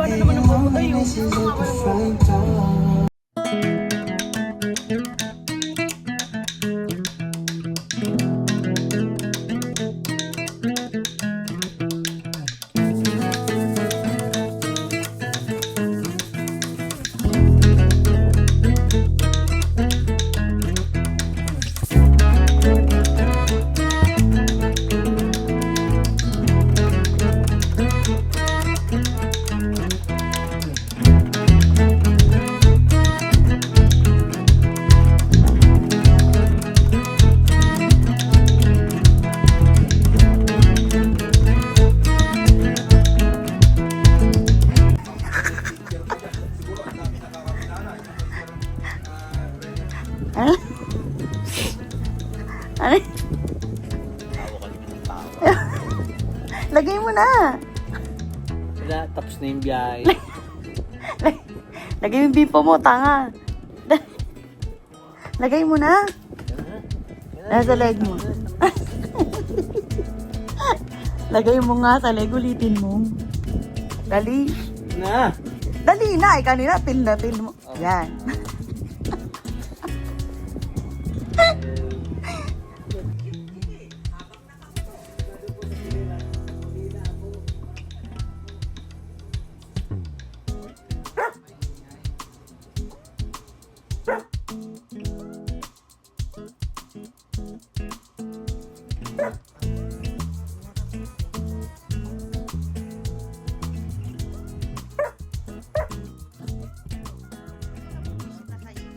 Paano naman ang papagayo? Ano? Ano? Lagay mo na. Wala, tapos na yung biyahe. Lagay mo yung bipo mo, tanga. Lagay mo na. Nasa leg mo. Lagay mo nga sa leg, ulitin mo. Dali. Na! Dali na. Eh, kanina, tin mo. Yan.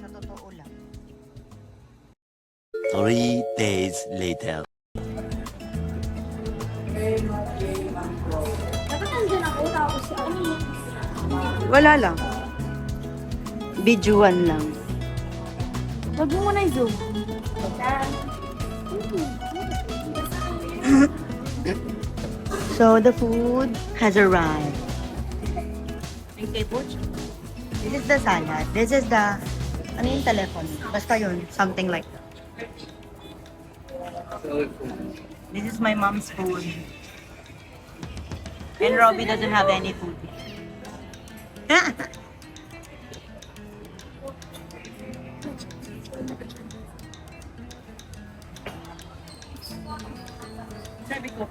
Sa totoo lang. 3 days later. Dapat nandiyan ako, tapos ano? Wala lang. Videoan lang. Wag mo muna i-zoom. So, the food has arrived. This is the salad. This is the... Ano yung telephone? Basta yun. Something like that. This is my mom's food. And Robbie doesn't have any food. Sabi ko,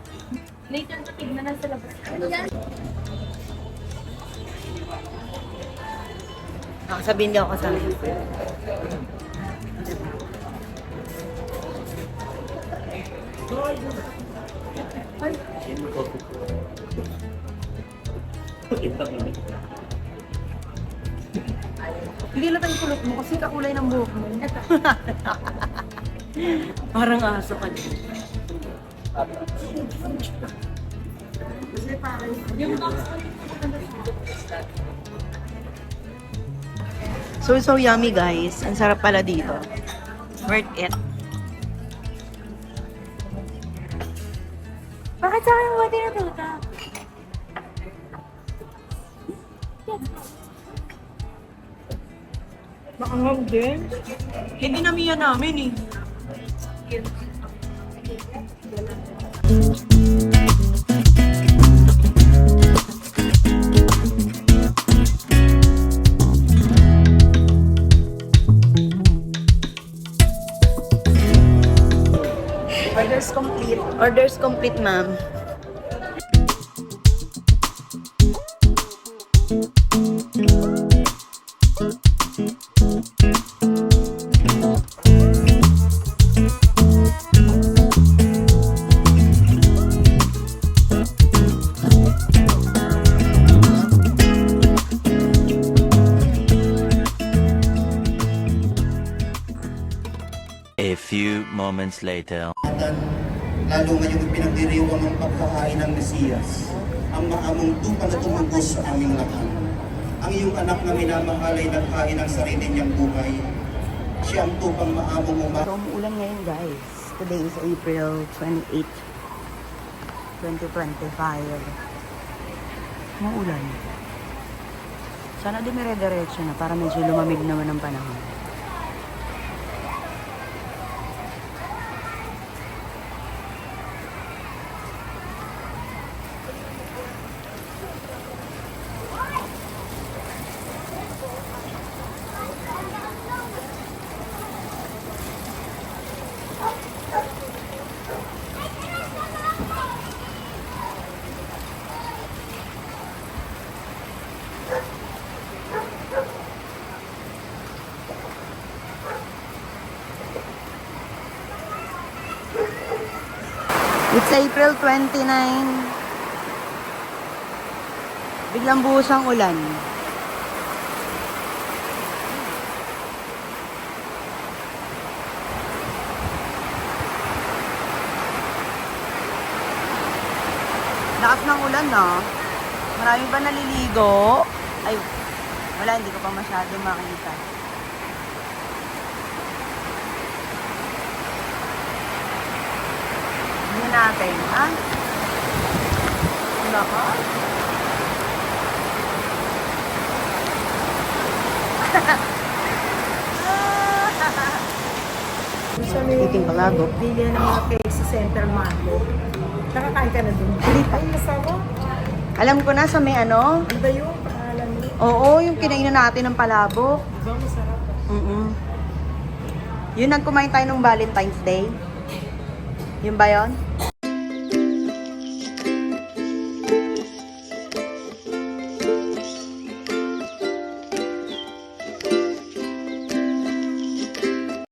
later ko tignan na sa labas. Sabihin niyo ako kasama. Hindi na tayo kulot mo kasi kakulay ng buhok mo. Parang aso ka din. So yummy guys. Ang sarap pala dito. Worth it. Bakit sa akin mo tinututa? Maanghang din. Hindi namin yan namin eh. Orders complete. Orders complete, ma'am. A few moments later. Lalo ngayong pinagdiriwang ang pagkahain ng Mesiyas, ang maamong tupa na tumugos sa aming lahat. Ang iyong anak na minamahal ay naghain ng sarili niyang buhay. Siya ang tupang maamong So, umuulan ngayon guys. Today is April 28, 2025. Umuulan. Sana dumire-diretso na para medyo lumamig naman ang panahon. It's April 29. Biglang buhos ang ulan. Lakas ng ulan, no? Marami ba naliligo? Ay, wala, hindi ko pa masyado makita. Tingnan natin, ha? Nako. Eating palabok. Bili ng mga cake sa Central Market. Nakakain ka na dun. Hindi pa. Ay, masarap. Alam ko na sa may ano. Ano ba yung pangalan mo? Oo, yung kinainan natin ng palabok. Di ba masarap? Yun ang kumain tayo nung Valentine's Day. Yun ba yun?